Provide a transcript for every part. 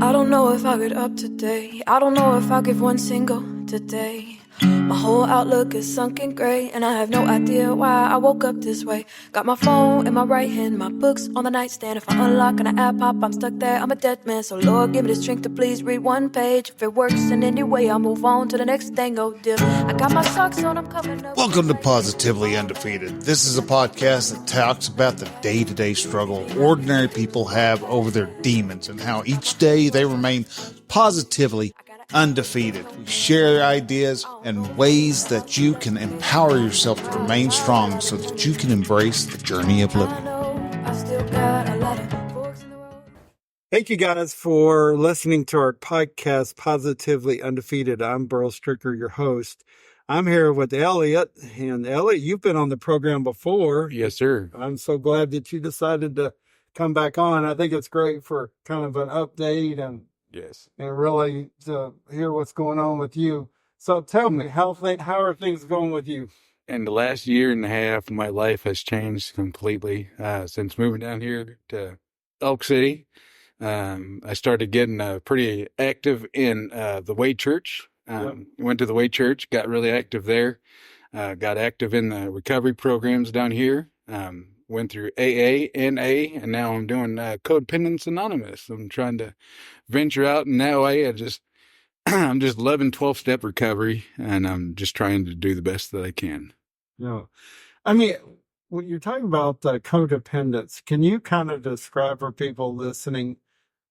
I don't know if I'll get up today. I don't know if I'll give one single today. My whole outlook is sunken gray, and I have no idea why I woke up this way. Got my phone in my right hand, my books on the nightstand. If I unlock and I app pop, I'm stuck there, I'm a dead man. So Lord, give me the strength to please read one page. If it works in any way, I'll move on to the next thing, oh dear. I got my socks on, I'm coming up. Welcome to Positively Undefeated. This is a podcast that talks about the day-to-day struggle ordinary people have over their demons and how each day they remain positively undefeated. We share ideas and ways that you can empower yourself to remain strong so that you can embrace the journey of living. Thank you guys for listening to our podcast, Positively Undefeated. I'm Burl Stricker, your host. I'm here with Elliot. And Elliot, you've been on the program before. Yes, sir. I'm so glad that you decided to come back on. I think it's great for kind of an update and really to hear what's going on with you. So tell me, how are things going with you? In the last year and a half, my life has changed completely since moving down here to Elk City. I started getting pretty active in the Way Church. Went to the Way Church, got really active there. Got active in the recovery programs down here. Went through AA, NA, and now I'm doing Codependents Anonymous. I'm trying to venture out in that way. I'm just loving 12-step recovery, and I'm just trying to do the best that I can. Yeah. I mean, when you're talking about codependence, can you kind of describe for people listening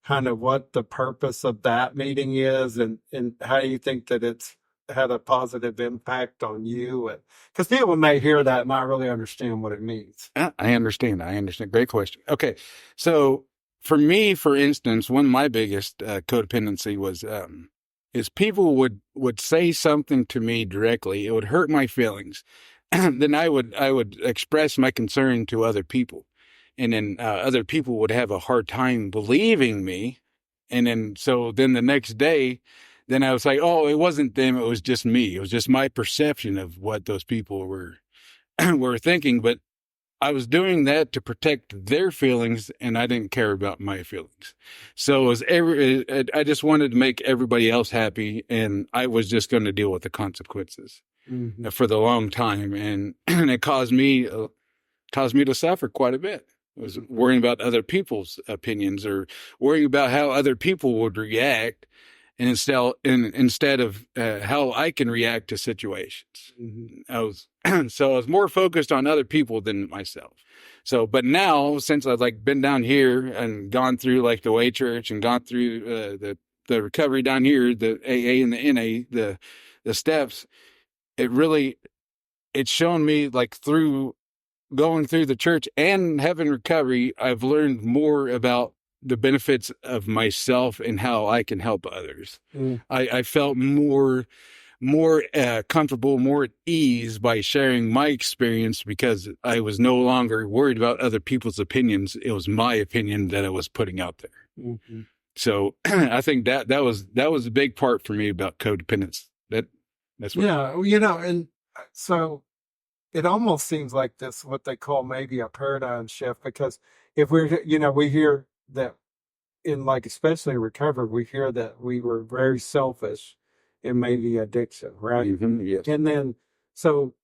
kind of what the purpose of that meeting is and how you think that it's had a positive impact on you? Because people may hear that and not really understand what it means. I understand. Great question. Okay. So for me, for instance, one of my biggest codependency was is people would say something to me directly. It would hurt my feelings. Then I would express my concern to other people. And then other people would have a hard time believing me. And then the next day, then I was like, oh, it wasn't them. It was just me. It was just my perception of what those people were thinking. But I was doing that to protect their feelings, and I didn't care about my feelings. So it was I just wanted to make everybody else happy, and I was just going to deal with the consequences for the long time. And it caused me to suffer quite a bit. I was worrying about other people's opinions or worrying about how other people would react. And instead of how I can react to situations, I was more focused on other people than myself. So, but now since I've been down here and gone through the Way Church and gone through the recovery down here, the AA and the NA, the steps, it's shown me through going through the church and having recovery, I've learned more about the benefits of myself and how I can help others. I felt more comfortable, more at ease by sharing my experience because I was no longer worried about other people's opinions. It was my opinion that I was putting out there. So I think that was a big part for me about codependence. That's what and so it almost seems like this, what they call maybe a paradigm shift, because if we hear that in especially recovery, we hear that we were very selfish in maybe addiction, right? Yes. And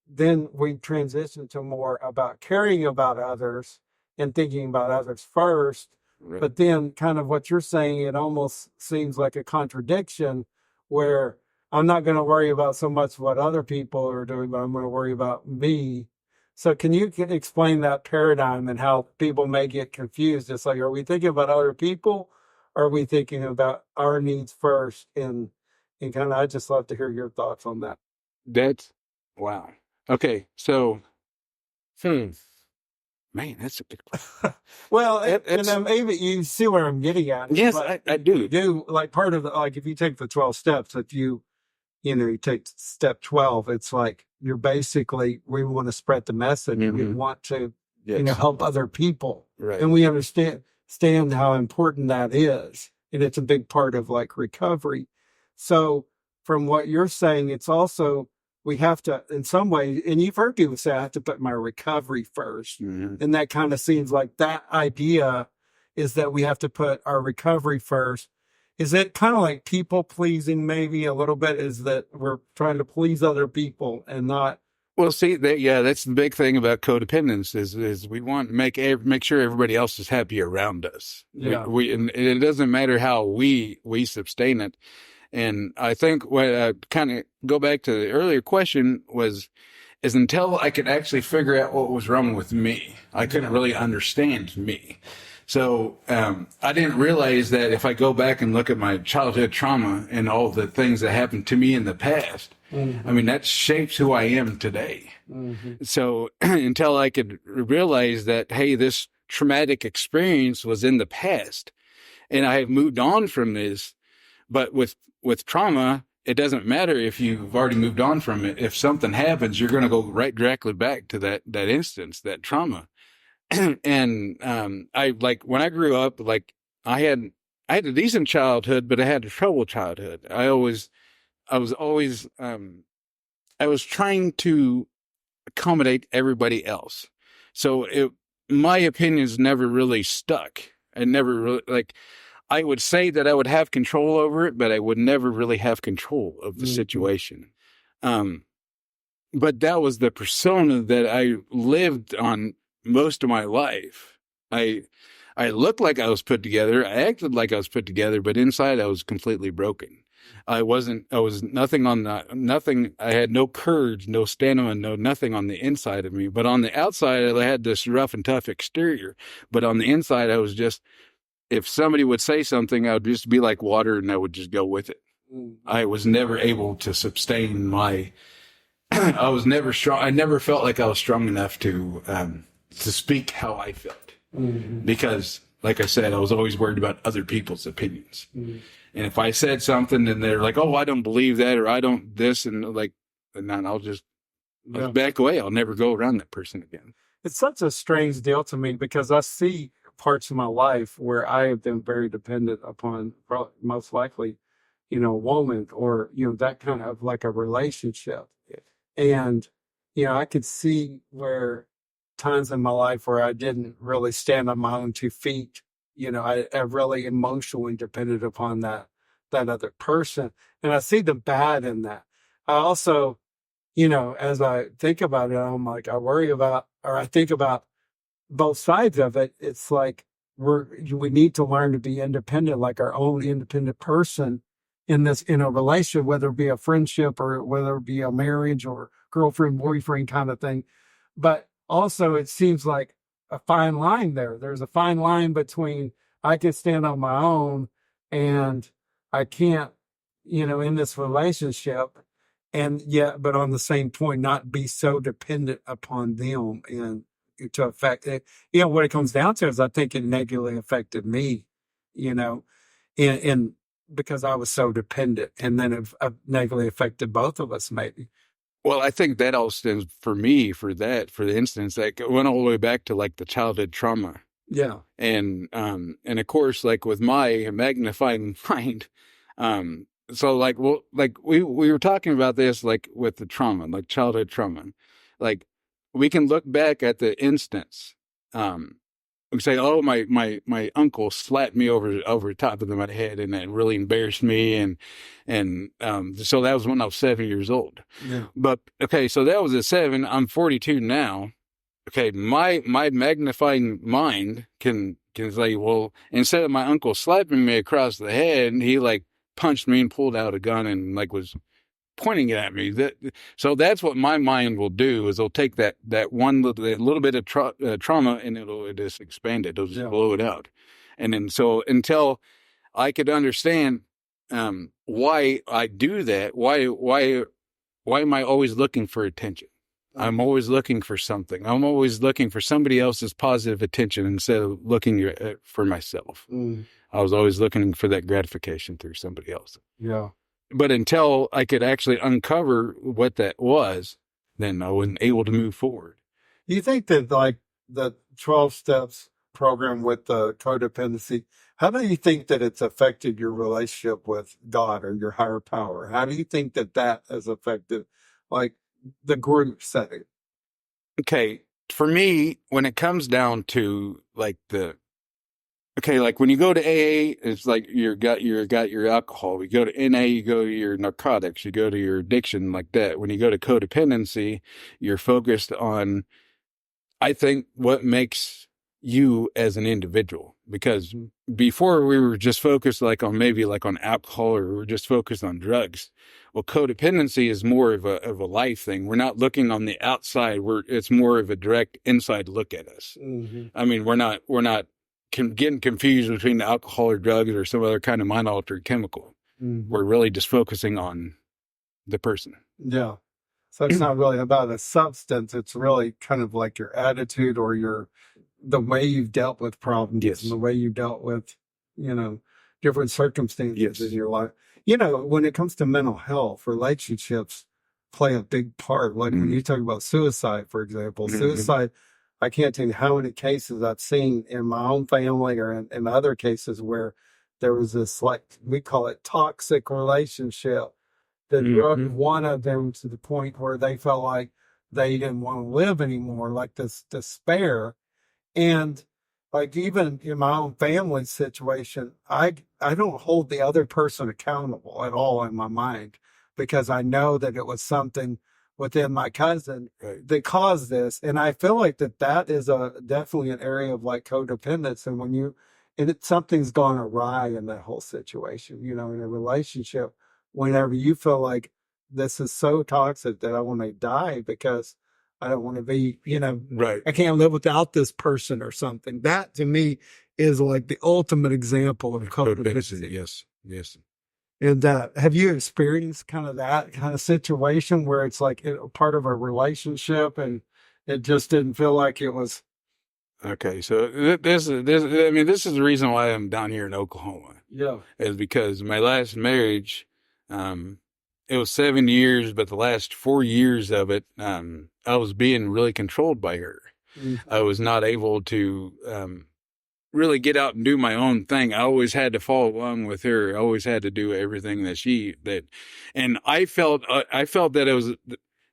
then we transition to more about caring about others and thinking about others first. Right. But then kind of what you're saying, it almost seems like a contradiction where I'm not going to worry about so much what other people are doing, but I'm going to worry about me. So can you explain that paradigm and how people may get confused? It's are we thinking about other people or are we thinking about our needs first? And kind of, I'd just love to hear your thoughts on that. Wow. Okay. So, man, that's a big question. Well, maybe you see where I'm getting at. Yes, I do. You do, part of the, if you take the 12 steps, if you take step 12, it's you're basically, we want to spread the message. We want to, help other people. Right. And we understand how important that is. And it's a big part of recovery. So from what you're saying, it's also, we have to, in some way, and you've heard people say, I have to put my recovery first. And that kind of seems like that idea is that we have to put our recovery first. is it kind of like people pleasing maybe a little bit? Is that we're trying to please other people and not? Well, see, that's the big thing about codependence is we want to make sure everybody else is happy around us. Yeah. And it doesn't matter how we sustain it. And I think what kind of go back to the earlier question is until I could actually figure out what was wrong with me, I couldn't really understand me. So I didn't realize that if I go back and look at my childhood trauma and all the things that happened to me in the past, I mean, that shapes who I am today. So until I could realize that, hey, this traumatic experience was in the past and I have moved on from this, but with trauma, it doesn't matter if you've already moved on from it. If something happens, you're going to go right directly back to that instance, that trauma. And I like when I grew up, like I had a decent childhood, but I had a troubled childhood. I was trying to accommodate everybody else. So my opinions never really stuck. I never really I would say that I would have control over it, but I would never really have control of the situation. But that was the persona that I lived on most of my life. I looked like I was put together. I acted like I was put together, but inside I was completely broken. I was nothing I had no courage, no stamina, nothing on the inside of me. But on the outside, I had this rough and tough exterior. But on the inside, I was just, if somebody would say something, I would just be like water and I would just go with it. I was never able to sustain I was never strong. I never felt like I was strong enough to speak how I felt. Because, like I said, I was always worried about other people's opinions. And if I said something and they're like, oh, I don't believe that, or I don't this, and then I'll just back away. I'll never go around that person again. It's such a strange deal to me because I see parts of my life where I have been very dependent upon, most likely, a woman or, that kind of like a relationship. And, I could see where times in my life where I didn't really stand on my own 2 feet. I really emotionally depended upon that other person. And I see the bad in that. I also, as I think about it, I'm like, I think about both sides of it. It's like we need to learn to be independent, like our own independent person in a relationship, whether it be a friendship or whether it be a marriage or girlfriend, boyfriend kind of thing. But also it seems like a fine line there. There's a fine line between I can stand on my own and I can't, in this relationship, and but on the same point, not be so dependent upon them and to affect it. What it comes down to is I think it negatively affected me, and because I was so dependent, and then it negatively affected both of us maybe. Well, I think that all stems for me for the instance, like it went all the way back to like the childhood trauma. Yeah. And of course, like with my magnifying mind, so like, well, like we were talking about this, like with the trauma, like childhood trauma, like we can look back at the instance, we say, oh, my uncle slapped me over the top of my head and it really embarrassed me. And so that was when I was 7 years old. Yeah. But okay, so that was at 7. I'm 42 now. Okay. My magnifying mind can say, well, instead of my uncle slapping me across the head, he like punched me and pulled out a gun and like was pointing it at me. So that's what my mind will do is it'll take that little bit of trauma and it'll just expand it. It'll just blow it out. And then so until I could understand why I do that, why am I always looking for attention? I'm always looking for something. I'm always looking for somebody else's positive attention instead of looking for myself. I was always looking for that gratification through somebody else. Yeah. But until I could actually uncover what that was, then I wasn't able to move forward. Do you think that like the 12 steps program with the codependency, how do you think that it's affected your relationship with God or your higher power? How do you think that has affected like the group setting? Okay. For me, when it comes down to like the okay, like when you go to AA, it's like you got your alcohol. You go to NA, you go to your narcotics, you go to your addiction, like that. When you go to codependency, you're focused on, I think, what makes you as an individual. Because before we were just focused like on maybe like on alcohol, or we were just focused on drugs. Well, codependency is more of a life thing. We're not looking on the outside. It's more of a direct inside look at us. I mean, we're not getting confused between alcohol or drugs or some other kind of mind altered chemical. We're really just focusing on the person. Yeah. So it's not really about a substance. It's really kind of like your attitude or the way you've dealt with problems and the way you dealt with, different circumstances in your life. When it comes to mental health, relationships play a big part. Like when you talk about suicide, for example, suicide, I can't tell you how many cases I've seen in my own family or in other cases where there was this, like, we call it toxic relationship that drove one of them to the point where they felt like they didn't want to live anymore, like this despair. And like even in my own family situation, I don't hold the other person accountable at all in my mind, because I know that it was something within my cousin that caused this. And I feel like that is definitely an area of like codependence. And something's gone awry in that whole situation, in a relationship, whenever you feel like this is so toxic that I want to die because I don't want to be, I can't live without this person or something. That to me is like the ultimate example of codependency. Yes. And have you experienced kind of that kind of situation where it's like part of a relationship and it just didn't feel like it was? Okay, so this is the reason why I'm down here in Oklahoma. Yeah, is because my last marriage, it was 7 years, but the last 4 years of it, I was being really controlled by her. I was not able to really get out and do my own thing. I always had to follow along with her. I always had to do everything and I felt that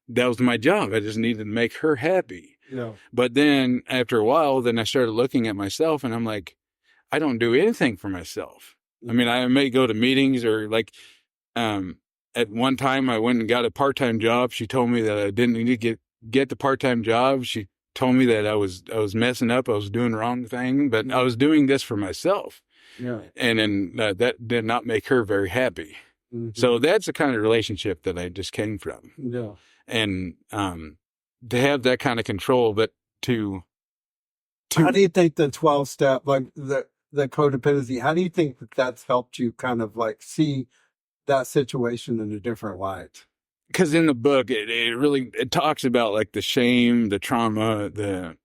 was my job. I just needed to make her happy. yeah. But then after a while, then I started looking at myself and I'm like, I don't do anything for myself. I mean, I may go to meetings or like, at one time I went and got a part-time job. She told me that I didn't need to get the part-time job. She told me that I was messing up. I was doing the wrong thing, but I was doing this for myself. Yeah. And then that did not make her very happy. So that's the kind of relationship that I just came from. Yeah. And, to have that kind of control, but how do you think the 12-step, like the codependency, how do you think that's helped you kind of like see that situation in a different light? Because in the book, it talks about like the shame, the trauma, the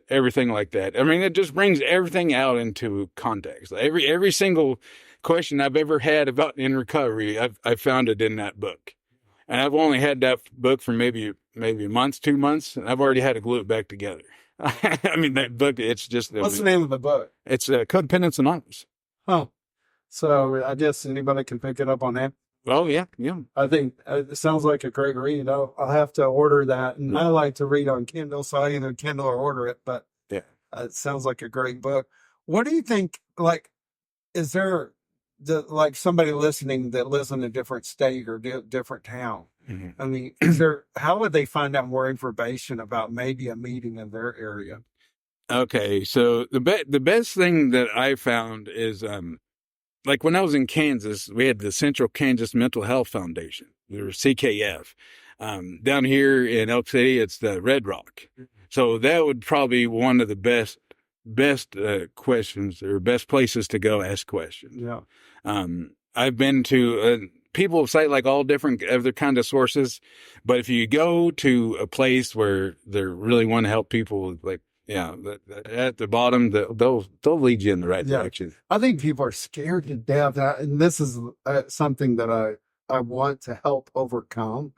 everything like that. I mean, it just brings everything out into context. Every single question I've ever had about in recovery, I've found it in that book. And I've only had that book for maybe a month, 2 months, and I've already had to glue it back together. I mean, that book, it's just... What's the name of the book? It's Codependents Anonymous. Oh, so I guess anybody can pick it up on that. Oh, yeah. I think it sounds like a great read. I'll have to order that. And I like to read on Kindle, so I either Kindle or order it. But yeah, it sounds like a great book. What do you think, like, is there... like somebody listening that lives in a different state or different town? I mean, how would they find out more information about maybe a meeting in their area? Okay, so the best thing that I found is like when I was in Kansas, we had the Central Kansas Mental Health Foundation, or CKF. Down here in Elk City, it's the Red Rock. So that would probably be one of the best questions or best places to go ask questions. Yeah. I've been to people cite like all different other kind of sources, but if you go to a place where they really want to help people, like at the bottom, they'll lead you in the right direction. I think people are scared to death, and this is something that I want to help overcome.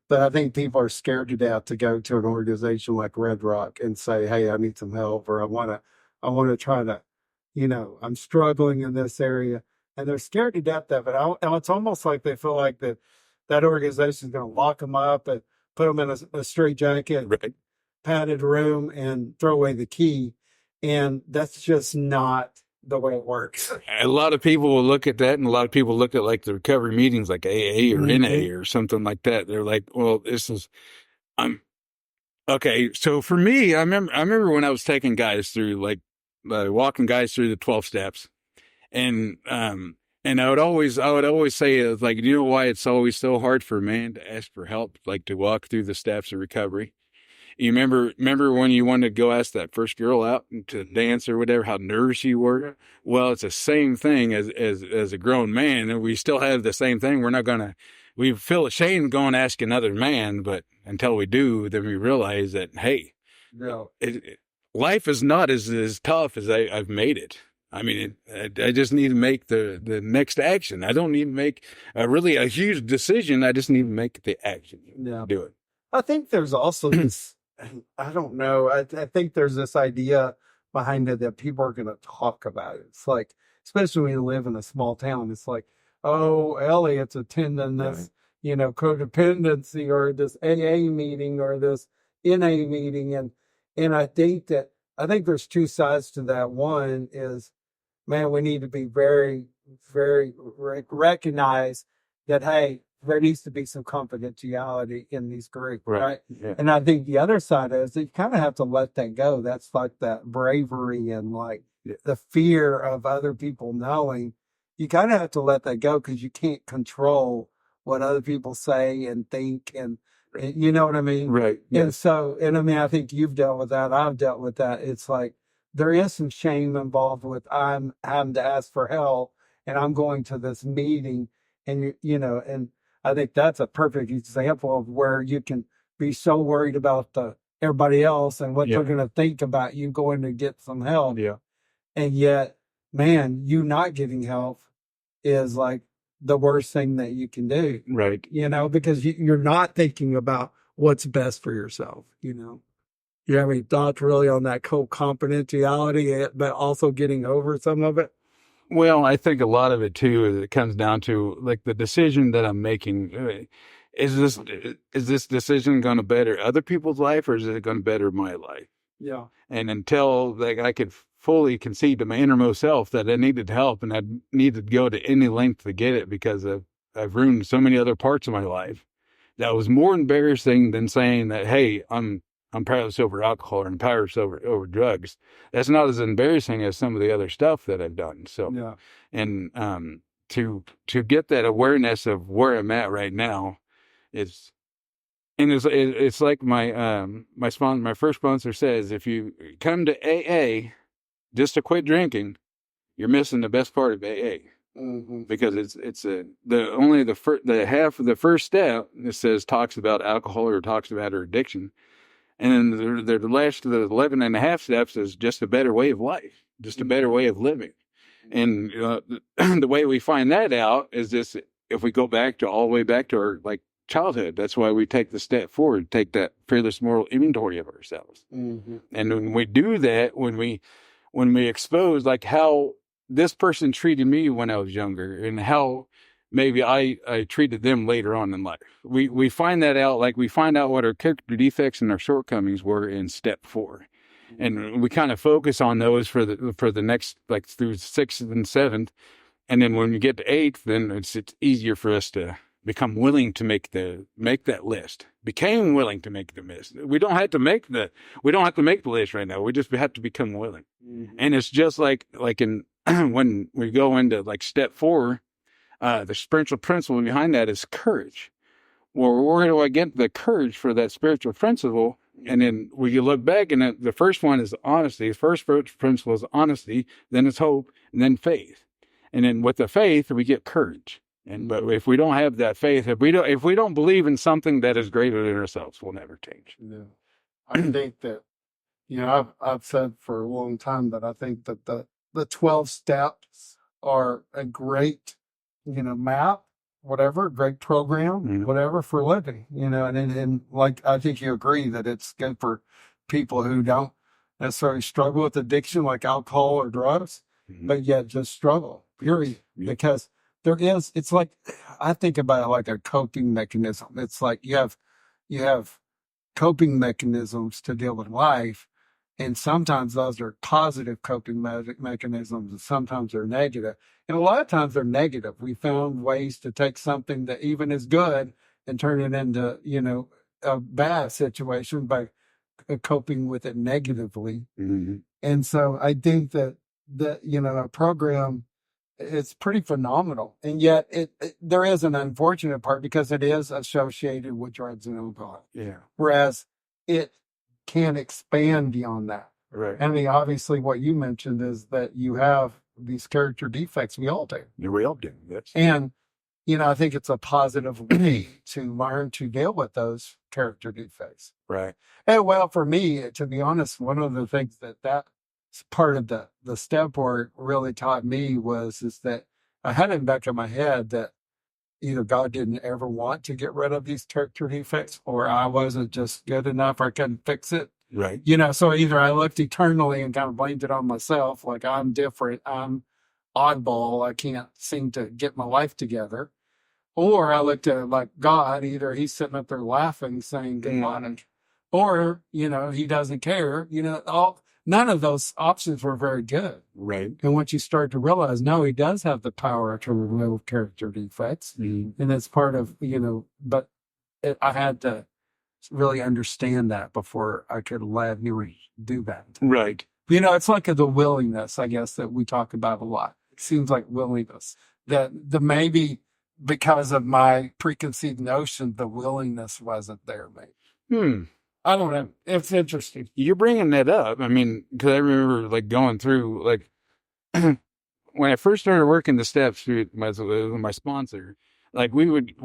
But I think people are scared to death to go to an organization like Red Rock and say, "Hey, I need some help," or I want to try to, I'm struggling in this area. And they're scared to death of it. And it's almost like they feel like that organization is going to lock them up and put them in a straitjacket, padded room, and throw away the key. And that's just not the way it works. A lot of people will look at that, and a lot of people look at like the recovery meetings like AA or NA or something like that. They're like, well, I'm okay. So for me, I remember when I was taking guys through walking guys through the 12 steps, and I would always say, like, you know why it's always so hard for a man to ask for help, like to walk through the steps of recovery? You remember when you wanted to go ask that first girl out to dance or whatever, how nervous you were? Well, it's the same thing as a grown man, and we still have the same thing. We feel ashamed going to ask another man, but until we do, then we realize that, hey, No. Life is not as tough as I've made it. I mean, I just need to make the next action. I don't need to make a huge decision. I just need to make the action. Yeah. Do it. I think there's also this, I don't know. I think there's this idea behind it that people are going to talk about it. It's like, especially when you live in a small town, it's like, oh, Elliot's attending this, codependency or this AA meeting or this NA meeting. And I think there's two sides to that. One is, man, we need to be very, very recognize that, hey, there needs to be some confidentiality in these groups, right? Yeah. And I think the other side is that you kind of have to let that go. That's like that bravery and like the fear of other people knowing. You kind of have to let that go because you can't control what other people say and think, and you know what I mean? Right. And so, I mean, I think you've dealt with that. I've dealt with that. It's like there is some shame involved with I'm having to ask for help and I'm going to this meeting, and and I think that's a perfect example of where you can be so worried about everybody else and what they're going to think about you going to get some help. Yeah. And yet, man, you not getting help is like the worst thing that you can do. Right. Because you're not thinking about what's best for yourself, You have any thoughts really on that confidentiality, but also getting over some of it? Well, I think a lot of it too is it comes down to like the decision that I'm making. Is this decision going to better other people's life, or is it going to better my life? Yeah. And until like I could fully concede to my innermost self that I needed help and I needed to go to any length to get it because I've ruined so many other parts of my life, that was more embarrassing than saying that, hey, I'm powerless over alcohol or I'm powerless over drugs. That's not as embarrassing as some of the other stuff that I've done. So, yeah. And to get that awareness of where I'm at right now, it's like my first sponsor says, if you come to AA just to quit drinking, you're missing the best part of AA. Mm-hmm. Because it's the half of the first step that talks about alcohol or talks about her addiction. And then the last of the 11 and a half steps is just a better way of life, just a better way of living. And the way we find that out is this: if we go all the way back to our childhood, that's why we take the step forward, take that fearless moral inventory of ourselves. Mm-hmm. And when we do that, when we expose how this person treated me when I was younger and how maybe I treated them later on in life. We find that out, we find out what our character defects and our shortcomings were in step 4. And we kind of focus on those for the next, through 6th and 7th. And then when we get to 8th, then it's easier for us to become willing to make that list. Became willing to make the list. We don't have to make the list right now. We just have to become willing. Mm-hmm. And it's just like in when we go into step 4, the spiritual principle behind that is courage. Well, where do I get the courage for that spiritual principle? And then when you look back, and the first one is honesty. The first spiritual principle is honesty, then it's hope, and then faith. And then with the faith, we get courage. But if we don't have that faith, if we don't believe in something that is greater than ourselves, we'll never change. Yeah. I think that, I've said for a long time that I think that the 12 steps are a great, map, whatever, great program, whatever for living, and I think you agree that it's good for people who don't necessarily struggle with addiction like alcohol or drugs, but yet just struggle, period. Yeah. Because it's like, I think about it like a coping mechanism. It's like you have coping mechanisms to deal with life, And sometimes those are positive coping mechanisms, and sometimes they're negative. And a lot of times they're negative. We found ways to take something that even is good and turn it into, a bad situation by coping with it negatively. Mm-hmm. And so I think that a program, it's pretty phenomenal. And yet there is an unfortunate part because it is associated with drugs and alcohol. Yeah. Whereas it can expand beyond that. Right. I mean, obviously what you mentioned is that you have these character defects. We all do. We all do. Yes. And, I think it's a positive way to learn to deal with those character defects. Right. And well, for me, to be honest, one of the things that part of the step work really taught me is that I had in the back of my head that either God didn't ever want to get rid of these character defects, or I wasn't just good enough, or I couldn't fix it. Right. So either I looked eternally and kind of blamed it on myself, like I'm different, I'm oddball, I can't seem to get my life together. Or I looked at it like God, either he's sitting up there laughing, saying, "Good morning," or, he doesn't care. None of those options were very good. Right. And once you start to realize, no, he does have the power to remove character defects. Mm-hmm. And it's part of, but I had to really understand that before I could let me do that. Right. It's like the willingness, I guess, that we talk about a lot. It seems like willingness that the maybe because of my preconceived notion, the willingness wasn't there, maybe. I don't know. It's interesting. You're bringing that up. I mean, because I remember going through when I first started working the steps through my sponsor. We would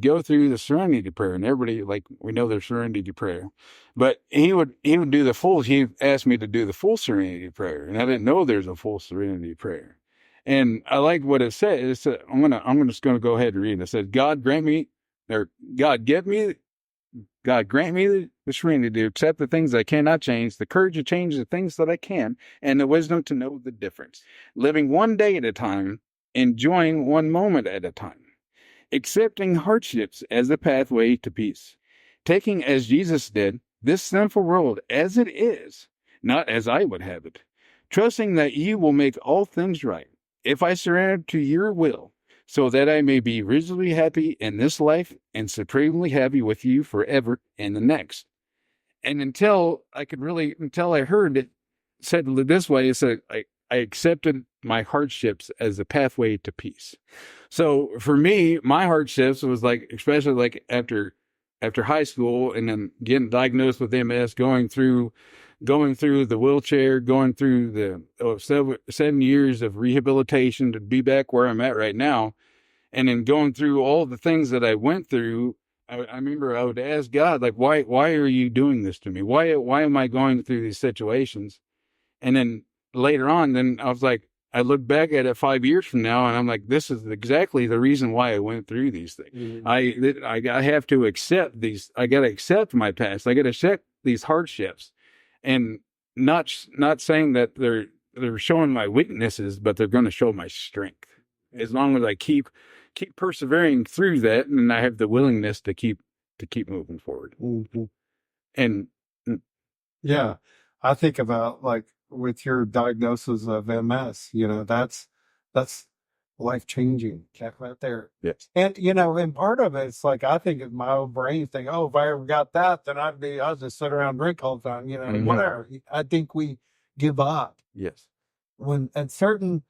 go through the Serenity Prayer, and everybody we know their Serenity Prayer, but he would do the full. He asked me to do the full Serenity Prayer, and I didn't know there's a full Serenity Prayer. And I like what it said. It said, I'm just going to go ahead and read it. It said, God grant me the serenity to accept the things I cannot change, the courage to change the things that I can, and the wisdom to know the difference. Living one day at a time, enjoying one moment at a time. Accepting hardships as the pathway to peace. Taking, as Jesus did, this sinful world as it is, not as I would have it. Trusting that you will make all things right. If I surrender to your will, so that I may be reasonably happy in this life and supremely happy with you forever in the next. And until I heard it said this way, it said, I accepted my hardships as a pathway to peace. So for me, my hardships was especially after high school and then getting diagnosed with MS, going through the wheelchair, going through the 7 years of rehabilitation to be back where I'm at right now. And then going through all the things that I went through, I remember I would ask God, why are you doing this to me? Why am I going through these situations? And then later on, then I was I look back at it 5 years from now, and I'm this is exactly the reason why I went through these things. Mm-hmm. I have to accept these. I got to accept my past. I got to accept these hardships. And not saying that they're showing my weaknesses, but they're going to show my strength. As long as I keep persevering through that, and I have the willingness to keep moving forward. Mm-hmm. And yeah, I think about with your diagnosis of MS, that's life-changing right there. Yes. And, and part of it, it's I think of my own brain thing, if I ever got that, then I'll just sit around and drink all the time, Mm-hmm. whatever. I think we give up. Yes. When at certain,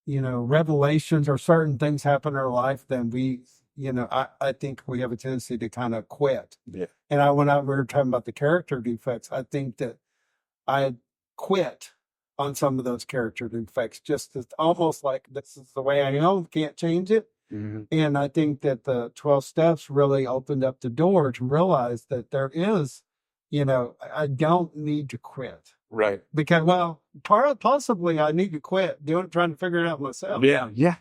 revelations or certain things happen in our life, then we, I think we have a tendency to kind of quit. Yeah. And when we were talking about the character defects, I think that I quit on some of those character defects, just as almost this is the way I am, can't change it. Mm-hmm. And I think that the 12 steps really opened up the door to realize that there is, I don't need to quit. Right. Because, possibly I need to quit trying to figure it out myself. Yeah. Yeah.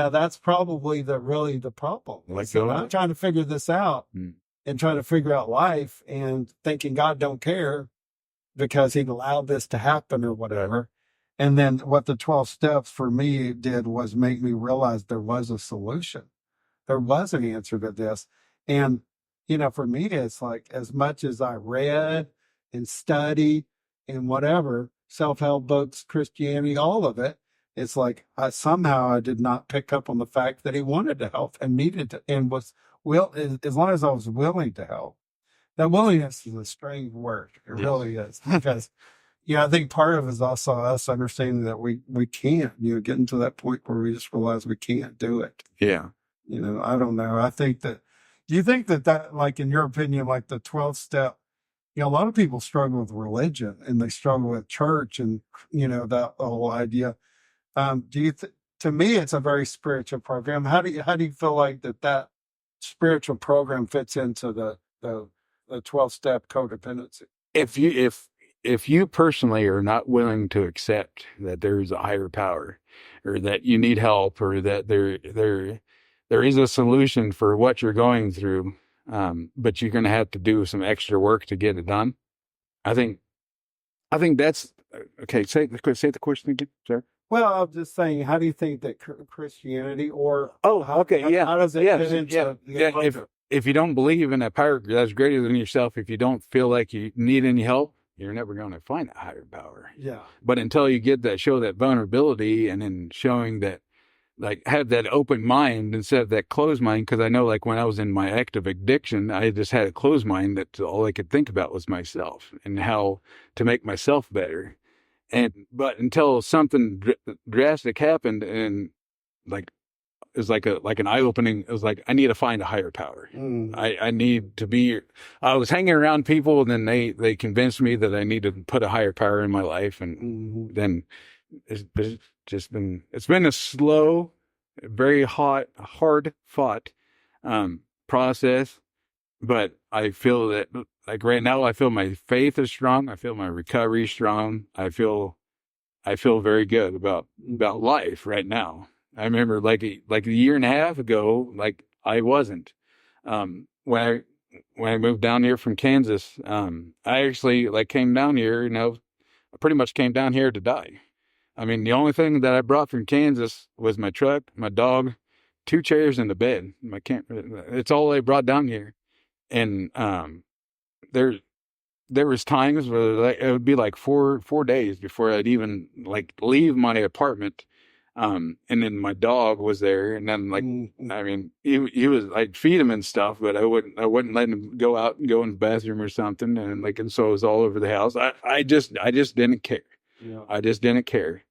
That's probably the problem. I'm trying to figure this out and trying to figure out life and thinking God don't care because he allowed this to happen or whatever. And then what the 12 steps for me did was make me realize there was a solution. There was an answer to this. And, for me, it's as much as I read and studied and whatever, self-help books, Christianity, all of it. It's like somehow I did not pick up on the fact that he wanted to help and needed to, and was as long as I was willing to help. That willingness is a strange word. It really is, because I think part of it is also us understanding that we can't, getting to that point where we just realize we can't do it. Yeah. I don't know. I think that, do you think that, like, in your opinion, like the 12 step, a lot of people struggle with religion and they struggle with church and, that whole idea. To me, it's a very spiritual program. How do you feel like that spiritual program fits into the 12 step codependency? If you personally are not willing to accept that there's a higher power, or that you need help, or that there is a solution for what you're going through, but you're going to have to do some extra work to get it done. I think that's okay. Say the question again, sir. Well, I'm just saying, how do you think that Christianity, or how does it fit into if you don't believe in a power that's greater than yourself, if you don't feel like you need any help, you're never going to find a higher power. Yeah. But until you show that vulnerability, and then showing that, like, have that open mind instead of that closed mind. Because I know, like, when I was in my active addiction, I just had a closed mind that all I could think about was myself and how to make myself better. But until something drastic happened, and like, it was like an eye opening. It was like, I need to find a higher power. I need to be. I was hanging around people, and then they convinced me that I need to put a higher power in my life, and then it's been a slow, very hard fought process. But I feel that, like, right now, I feel my faith is strong. I feel my recovery is strong. I feel very good about life right now. I remember like a year and a half ago, like, I wasn't. When I moved down here from Kansas, I actually, like, came down here, I pretty much came down here to die. I mean, the only thing that I brought from Kansas was my truck, my dog, 2 chairs, and a bed. It's all I brought down here. And there was times where, like, it would be like 4 days before I'd even, like, leave my apartment. And then my dog was there, and then, like, I mean, he was, I'd feed him and stuff, but I wouldn't let him go out and go in the bathroom or something. And, like, and so it was all over the house. I just didn't care. Yeah. I just didn't care.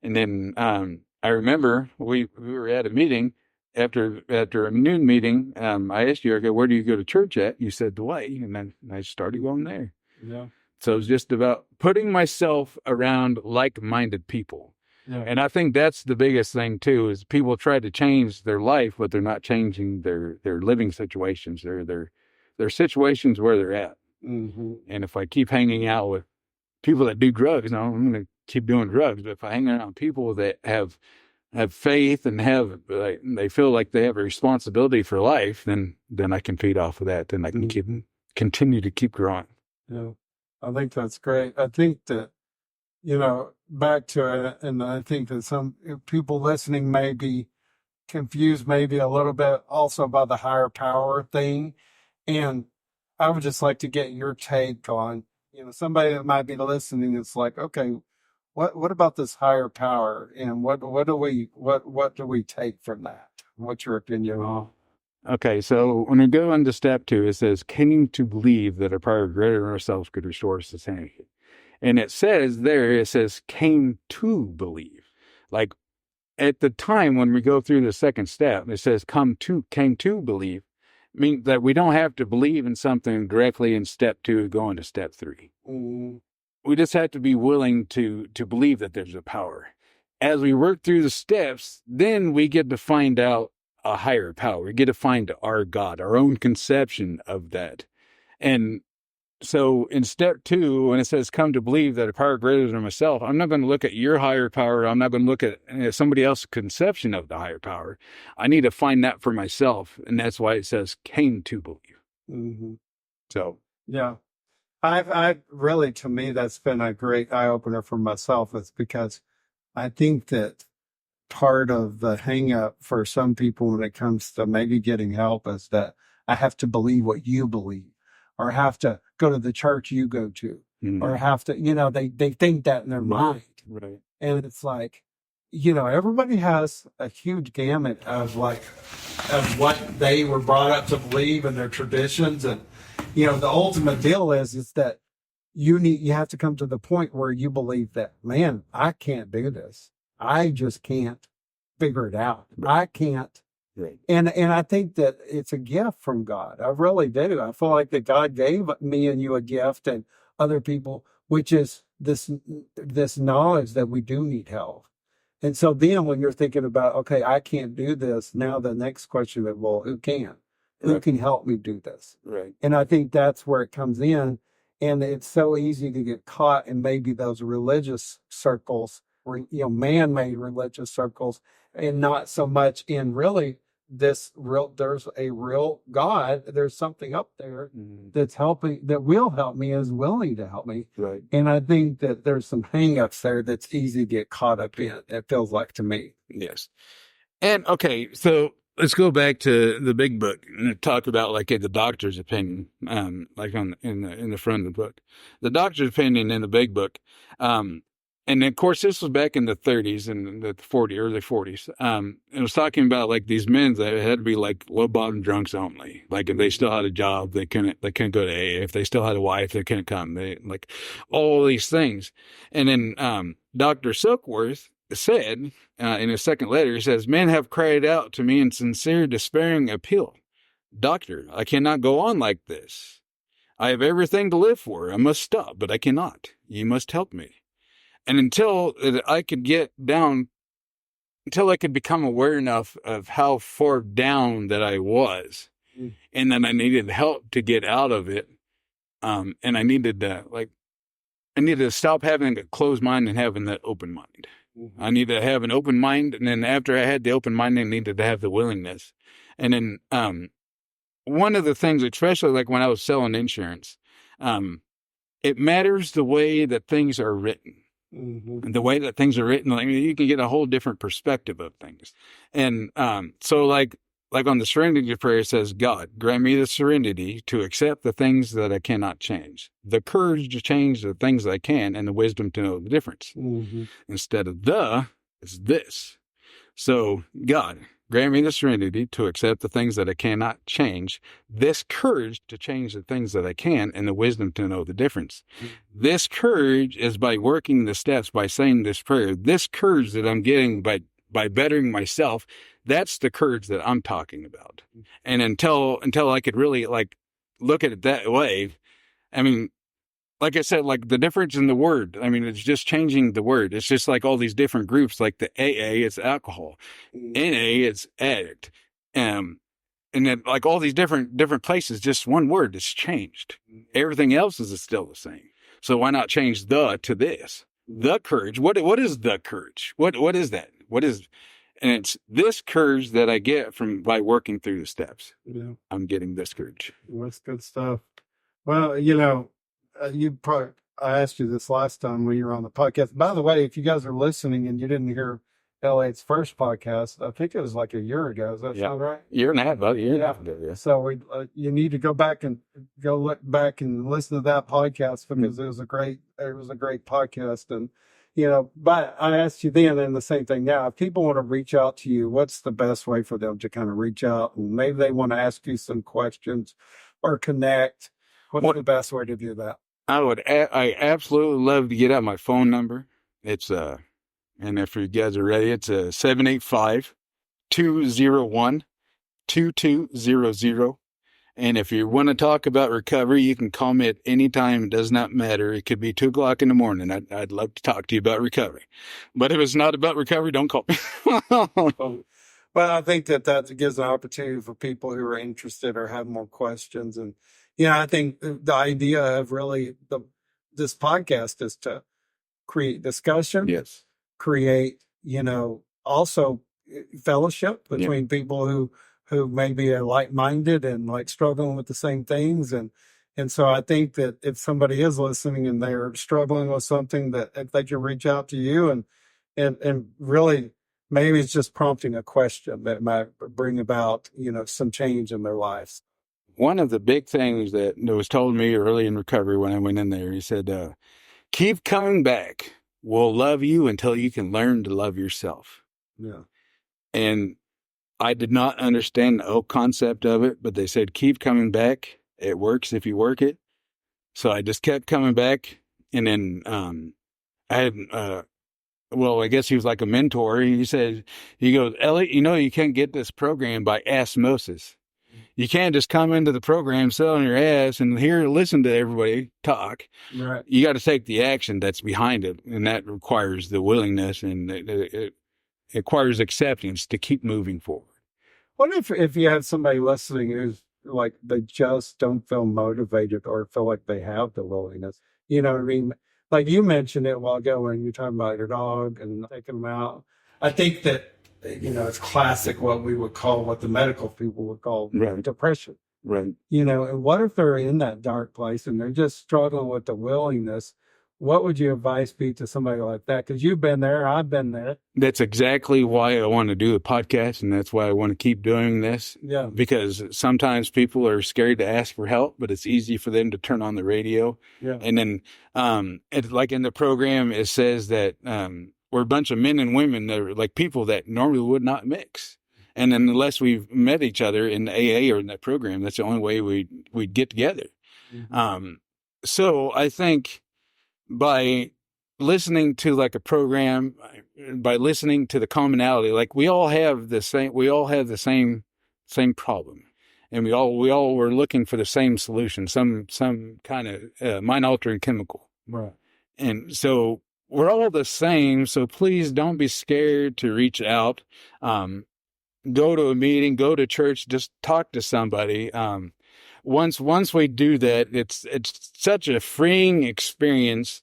And then, I remember we were at a meeting after a noon meeting. I asked you, okay, where do you go to church at? You said the Way. And then I started going there. Yeah. So it was just about putting myself around like-minded people. Yeah. And I think that's the biggest thing too, is people try to change their life, but they're not changing their living situations, their situations where they're at. Mm-hmm. And if I keep hanging out with people that do drugs, I'm going to keep doing drugs. But if I hang around people that have faith and they feel like they have a responsibility for life, then I can feed off of that. Then I can continue to keep growing. Yeah, I think that's great. I think that, back to it, and I think that some people listening may be confused maybe a little bit also by the higher power thing. And I would just like to get your take on, somebody that might be listening that's like, okay, what about this higher power, and what do we take from that? What's your opinion? Okay, so when we go into step 2, it says, came to believe that a power greater than ourselves could restore us to sanity. And it says, came to believe. Like, at the time when we go through the second step, it says came to believe. Means that we don't have to believe in something directly in step 2 going to step 3. Mm-hmm. We just have to be willing to believe that there's a power. As we work through the steps, then we get to find out a higher power. We get to find our God, our own conception of that. And so in step 2, when it says come to believe that a power greater than myself, I'm not going to look at your higher power. I'm not going to look at somebody else's conception of the higher power. I need to find that for myself. And that's why it says came to believe. Mm-hmm. So, yeah. I've really, to me, that's been a great eye opener for myself. It's because I think that part of the hang up for some people when it comes to maybe getting help is that I have to believe what you believe, or have to go to the church you go to. or have to, they think that in their mind. Right. And it's like, everybody has a huge gamut of what they were brought up to believe and their traditions. And, the ultimate deal is that you have to come to the point where you believe that, man, I can't do this. I just can't figure it out. I can't. Right. And I think that it's a gift from God. I really do. I feel like that God gave me and you a gift and other people, which is this knowledge that we do need help. And so then when you're thinking about, okay, I can't do this, now the next question is, well, who can? Who can help me do this? Right. And I think that's where it comes in. And it's so easy to get caught in maybe those religious circles or, man-made religious circles, and not so much in really there's a real God. There's something up there that's helping, that will help me, is willing to help me. Right. And I think that there's some hang-ups there that's easy to get caught up in, it feels like to me. Yes. And okay, so let's go back to the big book and talk about like the doctor's opinion, like in the front of the book, the doctor's opinion in the big book. And of course, this was back in the 30s and the early 40s. It was talking about like these men that had to be like low bottom drunks only. Like if they still had a job, they couldn't go to AA. If they still had a wife, they couldn't come. They like all these things. And then Dr. Silkworth said in his second letter, he says, "Men have cried out to me in sincere, despairing appeal. Doctor, I cannot go on like this. I have everything to live for. I must stop, but I cannot. You must help me." And until I could become aware enough of how far down that I was, and then I needed help to get out of it, and I needed to stop having a closed mind and having that open mind. I needed to have an open mind, and then after I had the open mind, I needed to have the willingness. And then one of the things, especially like when I was selling insurance, it matters the way that things are written. And the way that things are written, like you can get a whole different perspective of things. And so like on the serenity prayer, it says, "God, grant me the serenity to accept the things that I cannot change, the courage to change the things I can, and the wisdom to know the difference." Instead of it's this. So God, grant me the serenity to accept the things that I cannot change, this courage to change the things that I can, and the wisdom to know the difference. This courage is by working the steps, by saying this prayer. This courage that I'm getting by bettering myself, that's the courage that I'm talking about. And until I could really like look at it that way, I mean, like I said, like the difference in the word, I mean, it's just changing the word. It's just like all these different groups, like the AA, it's alcohol. NA, it's addict. And then like all these different places, just one word is changed. Everything else is still the same. So why not change the to this? The courage. What is the courage? What is that? And it's this courage that I get by working through the steps. Yeah. I'm getting this courage. Well, that's good stuff. Well, I asked you this last time when you were on the podcast. By the way, if you guys are listening and you didn't hear Elliot's first podcast, I think it was like a year ago. Does that sound right? Year and a half, about a year and a half ago. Yeah. So you need to go look back and listen to that podcast because it was a great podcast. And, but I asked you then and the same thing now, if people want to reach out to you, what's the best way for them to kind of reach out? And maybe they want to ask you some questions or connect. What's the best way to do that? I absolutely love to get out my phone number. It's, and if you guys are ready, it's 785-201-2200. And if you want to talk about recovery, you can call me at any time. It does not matter. It could be 2:00 in the morning. I'd love to talk to you about recovery. But if it's not about recovery, don't call me. Well, I think that gives an opportunity for people who are interested or have more questions. And, I think the idea of really this podcast is to create discussion. Yes. Create, also fellowship between people who may be like-minded and like struggling with the same things. And so I think that if somebody is listening and they're struggling with something, that if they can reach out to you and really maybe it's just prompting a question that might bring about, some change in their lives. one of the big things that was told me early in recovery when I went in there, he said, keep coming back. We'll love you until you can learn to love yourself. Yeah. And I did not understand the whole concept of it, but they said, keep coming back. It works if you work it. So I just kept coming back. And then I had, I guess he was like a mentor. He goes, Elliot, you can't get this program by osmosis. You can't just come into the program selling your ass and listen to everybody talk. Right. You got to take the action that's behind it. And that requires the willingness, and it requires acceptance to keep moving forward. What if you have somebody listening who's like, they just don't feel motivated or feel like they have the willingness? You know what I mean? Like you mentioned it a while ago when you're talking about your dog and taking them out. I think that, it's classic what the medical people would call depression. Right. And what if they're in that dark place and they're just struggling with the willingness? What would your advice be to somebody like that? Because you've been there, I've been there. That's exactly why I want to do a podcast, and that's why I want to keep doing this. Yeah. Because sometimes people are scared to ask for help, but it's easy for them to turn on the radio. Yeah. And then, like in the program, it says that we're a bunch of men and women that are like people that normally would not mix. And then unless we've met each other in the AA or in that program, that's the only way we'd get together. Mm-hmm. So I think by listening to like a program, by listening to the commonality, like we all have the same problem, and we all were looking for the same solution, some kind of mind altering chemical. Right. And so we're all the same. So please don't be scared to reach out. Go to a meeting, go to church, just talk to somebody. Once we do that, it's such a freeing experience,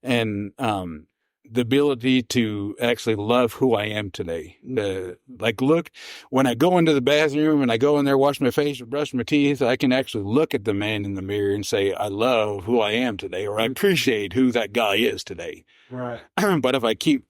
and the ability to actually love who I am today. Look, when I go into the bathroom and I go in there, wash my face, brush my teeth, I can actually look at the man in the mirror and say, I love who I am today, or I appreciate who that guy is today. Right. But if I keep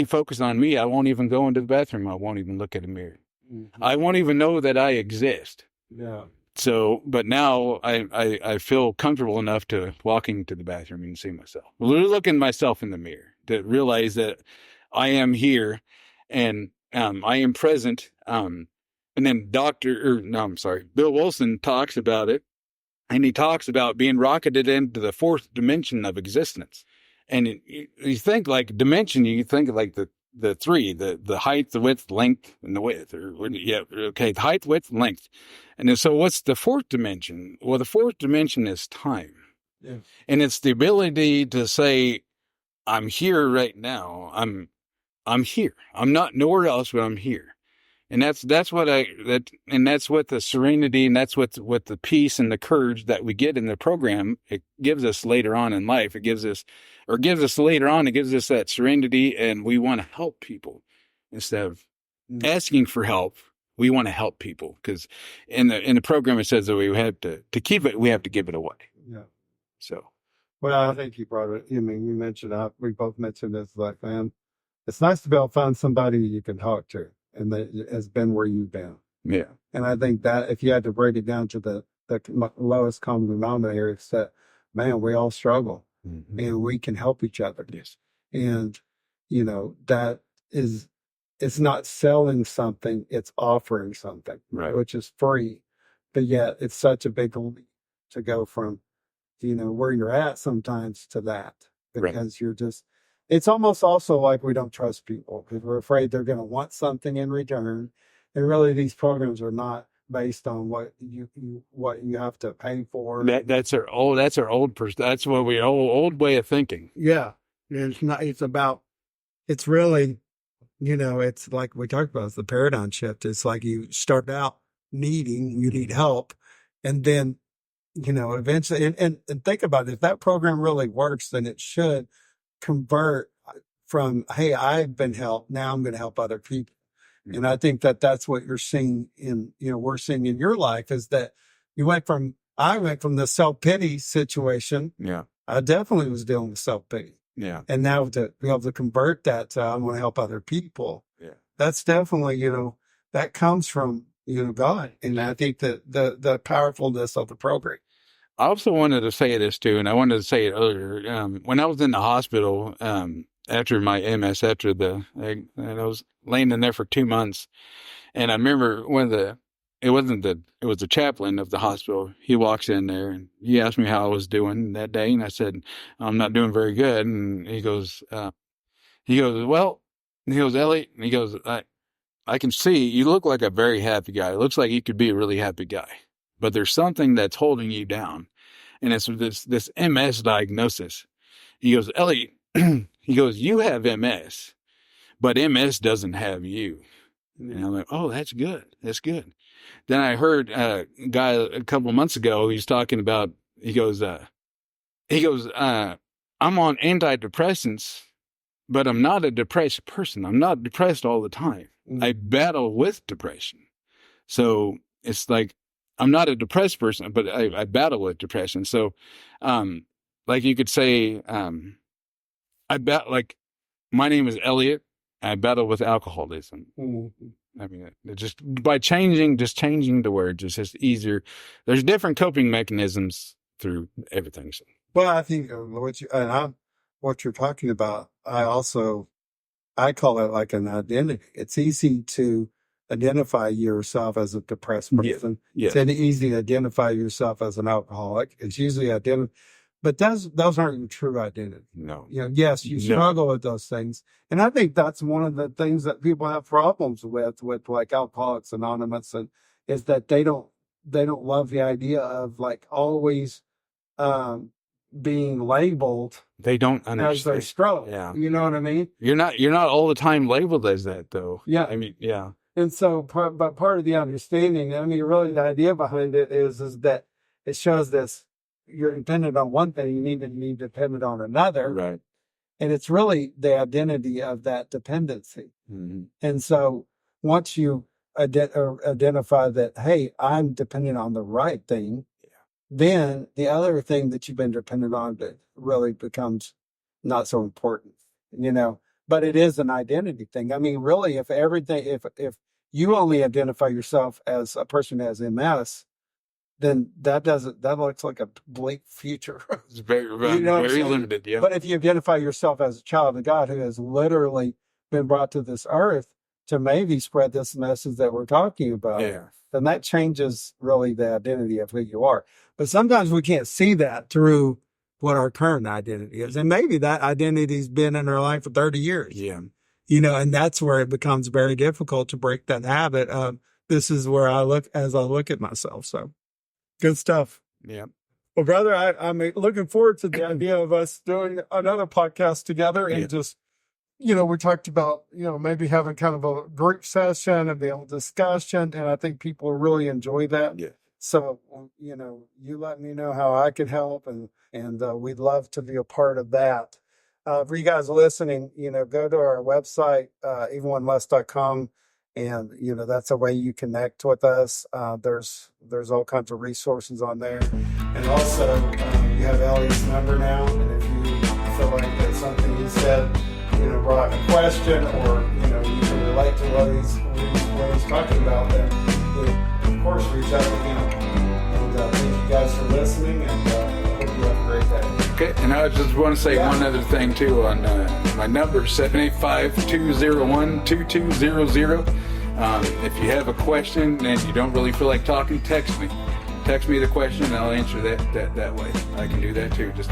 focused on me, I won't even go into the bathroom. I won't even look at a mirror. Mm-hmm. I won't even know that I exist. Yeah. So, but now I feel comfortable enough to walk into the bathroom and see myself, look at myself in the mirror, to realize that I am here and I am present. And then Bill Wilson talks about it, and he talks about being rocketed into the fourth dimension of existence. And you think like dimension, you think like the three, the height, the width, length, and the width. The height, width, length. And then, so what's the fourth dimension? Well, the fourth dimension is time. Yeah. And it's the ability to say, I'm here right now. I'm here. I'm not nowhere else, but I'm here. And that's what the serenity, and that's what the peace and the courage that we get in the program, it gives us later on in life. It gives us that serenity, and we want to help people instead of asking for help. We want to help people, because in the program it says that we have to keep it, we have to give it away. Yeah. So. Well, I think you brought it. You mentioned we both mentioned this, like, man, it's nice to be able to find somebody you can talk to, and that has been where you've been. Yeah. And I think that if you had to break it down to the lowest common denominator, it's that, man, we all struggle, mm-hmm. and we can help each other. Yes. And, that is, it's not selling something, it's offering something, right, which is free. But yet it's such a big leap to go from, where you're at sometimes to that, because you're just, it's almost also like we don't trust people because we're afraid they're going to want something in return. And really, these programs are not based on what you have to pay for. That's our old way of thinking. Yeah. It's really, it's like we talked about, it's the paradigm shift. It's like you start out you need help. And then, eventually, and think about it, if that program really works, then it should convert from, hey, I've been helped, now I'm going to help other people. Mm-hmm. And I think that's what you're seeing we're seeing in your life, is that I went from the self-pity situation. Yeah. I definitely was dealing with self-pity. Yeah. And now to be able to convert that to, I want to help other people. Yeah. That's definitely, that comes from, God. And I think that the powerfulness of the program. I also wanted to say this too, and I wanted to say it earlier. When I was in the hospital, after my MS, and I was laying in there for 2 months, and I remember it was the chaplain of the hospital. He walks in there and he asked me how I was doing that day, and I said, I'm not doing very good. And he goes, well, Elliot, and he goes, I can see you look like a very happy guy. It looks like you could be a really happy guy, but there's something that's holding you down. And it's this MS diagnosis. He goes, Elliot, he goes, you have MS, but MS doesn't have you. And I'm like, oh, that's good. That's good. Then I heard a guy a couple of months ago, he's talking about, he goes, I'm on antidepressants, but I'm not a depressed person. I'm not depressed all the time. I battle with depression. So it's like, I'm not a depressed person, but I battle with depression. So, like you could say, my name is Elliot. I battle with alcoholism. I mean, just by changing the words, it's just easier. There's different coping mechanisms through everything. So. Well, I think what you're talking about, I call it like an identity. It's easy to identify yourself as a depressed person. Yes. It's easy to identify yourself as an alcoholic. It's usually but those aren't your true identity. No. Yes, you struggle with those things. And I think that's one of the things that people have problems with like Alcoholics Anonymous, and is that they don't love the idea of like always being labeled. They don't understand as their struggle. Yeah. You know what I mean? You're not all the time labeled as that though. Yeah. I mean, yeah. And so, but part of the understanding, I mean, really the idea behind it is that it shows this, you're dependent on one thing, you need to be dependent on another. Right. And it's really the identity of that dependency. Mm-hmm. And so once you identify that, hey, I'm dependent on the right thing, then the other thing that you've been dependent on that really becomes not so important, but it is an identity thing. I mean, really, if you only identify yourself as a person who has MS, then that looks like a bleak future. It's very limited. Yeah. But if you identify yourself as a child of God who has literally been brought to this earth to maybe spread this message that we're talking about, then that changes really the identity of who you are. But sometimes we can't see that through what our current identity is. And maybe that identity's been in our life for 30 years. Yeah. And that's where it becomes very difficult to break that habit of, this is where I look at myself. So good stuff. Yeah. Well, brother, I'm looking forward to the idea of us doing another podcast together and just, we talked about, maybe having kind of a group session and be able to discussion. And I think people will really enjoy that. Yeah. So, you let me know how I can help, and we'd love to be a part of that. For you guys listening, go to our website, eviloneless.com, and, that's a way you connect with us. There's all kinds of resources on there. And also, you have Elliot's number now, and if you feel like that's something he said, brought a question, or, you can relate to what he's talking about, then, of course, reach out to him. And thank you guys for listening, and I hope you have a great day. Okay, and I just want to say one other thing, too, on my number, 785-201-2200. If you have a question and you don't really feel like talking, text me. Text me the question, and I'll answer that way. I can do that, too. Just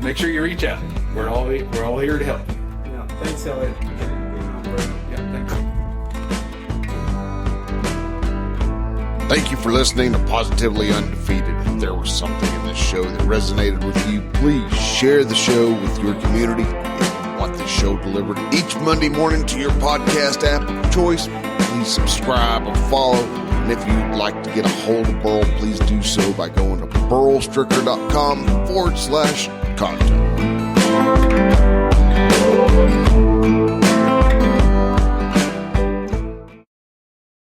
make sure you reach out. We're all here to help. Yeah, thanks, Elliot. Yeah, thanks. Thank you for listening to Positively Undefeated. If there was something in this show that resonated with you, please share the show with your community. If you want this show delivered each Monday morning to your podcast app of choice, please subscribe or follow. And if you'd like to get a hold of Burl, please do so by going to burlstricker.com/contact.